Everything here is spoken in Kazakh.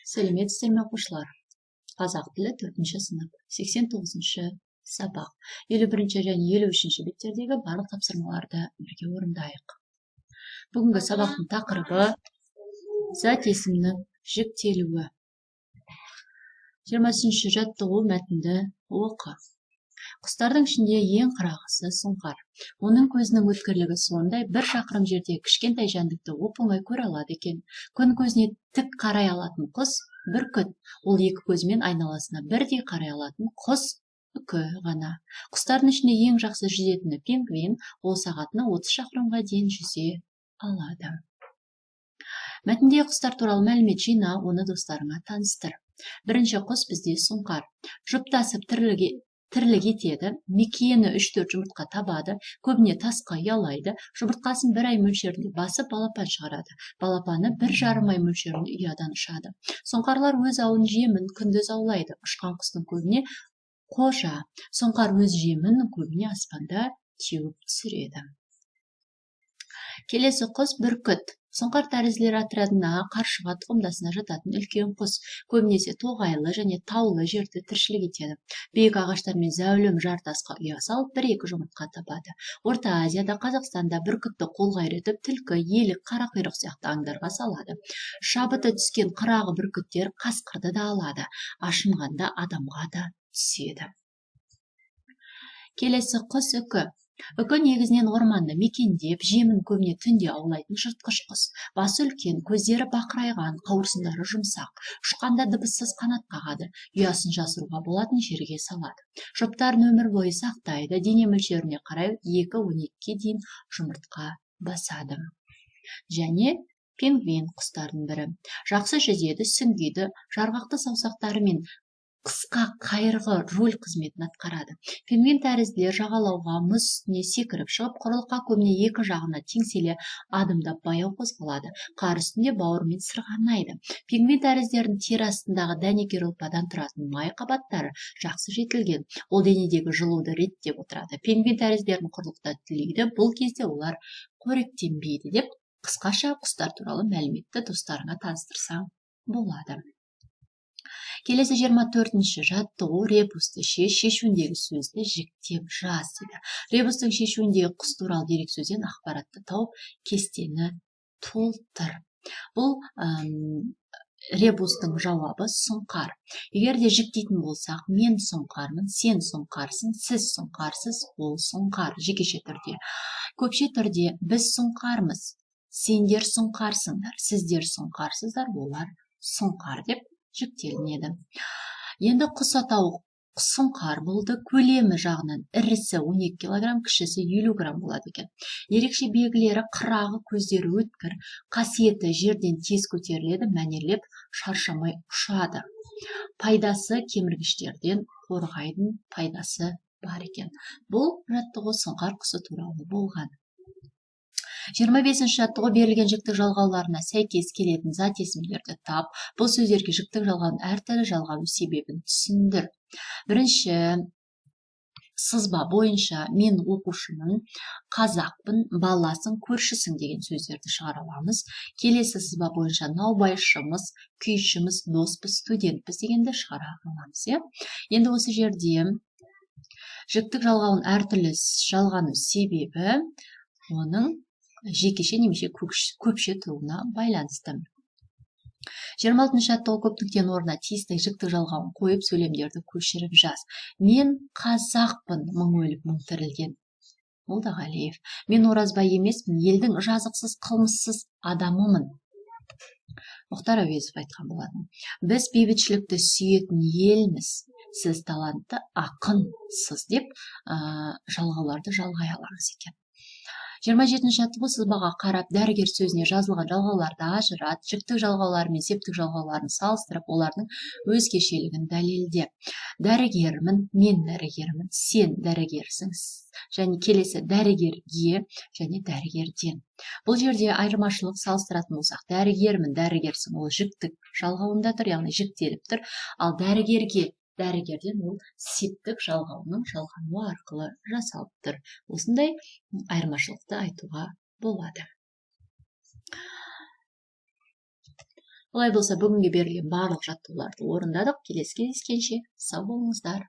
Сәлеметсіздер ме оқушылар? Қазақ тілі 4-ші сынып, 89-шы сабақ, 51-ші және 53-ші беттердегі барлық тапсырмаларды бірге орындайық. Бүгінгі сабақтың тақырыбы зат есімнің жіктелуі. 20-ші жаттығу мәтінді оқы. Құстардың ішінде ең қырағысы сұңқар. Оның көзінің өткірлігі сондай, бір шақырым жерде кішкентай жәндікті оп-оңай көре алады екен. Күн көзіне тік қарай алатын құс бүркіт. Ол екі көзімен айналасына бірдей қарай алатын құс үкі ғана. Құстардың ішінде ең жақсы жүзетіні пингвин, ол сағатына 30 шақырымға дейін жүзе алады. Мәтіндегі құстар туралы мәлімет жина, оны достарыңа таныстыр. Бірінші құс бізде сұңқар. Жұптасып тірлік етеді, мекиені 3-4 жұмыртқа табады, көбіне тасқа ұялайды, жұмыртқасын 1 ай мөлшерінде басып балапан шығарады. Балапаны 1,5 ай мөлшерінде ұядан ұшады. Сұңқарлар өз ауын жемін күндіз аулайды. Ұшқан құстың көбіне қожа. Сұңқар өз жемін көбіне аспанда теуіп түсіреді. Келесі құс бүркіт. Сұңқар тәрізділер отрядына, қаршыға тұқымдасына жататын үлкен құс. Көбінесе тоғайлы және таулы жерде тіршілік етеді. Биік ағаштар мен зәулім жартасқа ұя салып 1-2 жұмыртқа табады. Орта Азияда, Қазақстанда бүркітті қолға үйретіп, түлкі, елік, қарақұйрық сияқты аңдарға салады. Шабыты түскен қырағы бүркіттер қасқырды да алады. Ашынғанда адамға да түседі. Келесі құс үкі. Үкі негізінен орманды мекендеп, жемін көбіне түнде аулайтын жыртқыш құс. Басы үлкен, көздері бақырайған, қауырсындары жұмсақ. Ұшқанда дыбыссыз қанат қағады. Ұясын жасыруға болатын жерге салады. Жұптарын өмір бойы сақтайды. Дене мөлшеріне қарай 2-12-ге дейін жұмыртқа басады. Және пингвин құстардың бірі. Жақсы жүзеді, сүңгиді, жарғақты саусақтары мен қысқа қайырғы рөл қызметін атқарады. Пингвин тәрізділер жағалауға мұз үстіне секіріп шығып, құрылыққа көбіне екі жағына теңселе адымдап баяу қозғалады. Қар үстінде бауырымен сырғанайды. Пингвин тәріздердің тері астындағы дәнекер ұлпадан тұратын май қабаттары жақсы жетілген. Ол денедегі жылуды реттеп отырады. Пингвин тәріздердің құрлықта түлейді. Бұл кезде олар қоректенбейді деп қысқаша құстар туралы мәліметті достарыңа таныстырсаң болады. Келесі 24-ші жаттығу ребусты шешуіндегі сөзді жіктеп жаз дейді. Ребустың шешуіндегі құс туралы дерек сөзден ақпаратты тауып, кестені толтыр. Бұл ребустың жауабы сұңқар. Егер де жіктейтін болсақ, мен сұңқармын, сен сұңқарсың, сіз сұңқарсыз, ол сұңқар, жекеше түрде. Көпше түрде біз сұңқармыз, сендер сұңқарсыңдар, сіздер сұңқарсыздар, олар сұңқар деп жіктелінеді. Енді құс атауы сұңқар болды. Көлемі жағынан ірісі 12 кг, кішісі 50 грамм болады екен. Ерекше белгілері қырағы, көздері өткір, қасиеті жерден тез көтеріледі, мәнерлеп шаршамай ұшады. Пайдасы кеміргіштерден қорғайтын пайдасы бар екен. Бұл жаттығу сұңқар құсы туралы болған. 25-ші жаттығу берілген жіктік жалғауларына сәйкес келетін зат есімдерді тап. Бұл сөздерге жіктік жалғаудың әртүрлі жалғану себебін түсіндір. Бірінші сызба бойынша мен оқушымын, қазақпын, баласың, көршісің деген сөздерді шығара аламыз. Келесі сызба бойынша наубайшымыз, күйшіміз, доспыз, студентпіз дегенді шығара аламыз. Енді осы жерде жіктік жалғаудың әртүрлі жалғану себебі оның жекеше немесе көпше тұруына байланысты. 26-ші жаттығу көптіктен орнына тиісті жіктік жалғауын қойып, сөйлемдерді көшіріп жаз. Мен қазақпын, мың өліп, мың тірілген. Молдағалиев. Мен оразбай емеспін, елдің жазықсыз, қылмыссыз адамымын. Мұхтар Әуезов айтқан болатын. Біз бейбітшілікті сүйетін елміз. Сіз талантты ақынсыз деп жалғауларды жалғай аламыз екен. 27-ші жаттығу сызбаға қарап, дәрігер сөзіне жазылған жалғауларды ажырат, жіктік жалғаулар мен септік жалғауларын салыстырып, олардың өзгешелігін дәлелде. Дәрігермін, мен дәрігермін, сен дәрігерсің, және келесі дәрігерге және дәрігерден. Бұл жерде айырмашылық салыстыратын болсақ, дәрігермін, дәрігерсің, ол жіктік жалғауында тұр, яғни жіктеліп тұр, ал дәрігерге дәрігерден ол септік жалғауының жалғануы арқылы жасалып тұр. Осындай айырмашылықты айтуға болады. Олай болса бүгінге берілген барлық жаттығуларды орындадық. Келесі кездескенше сау болыңыздар.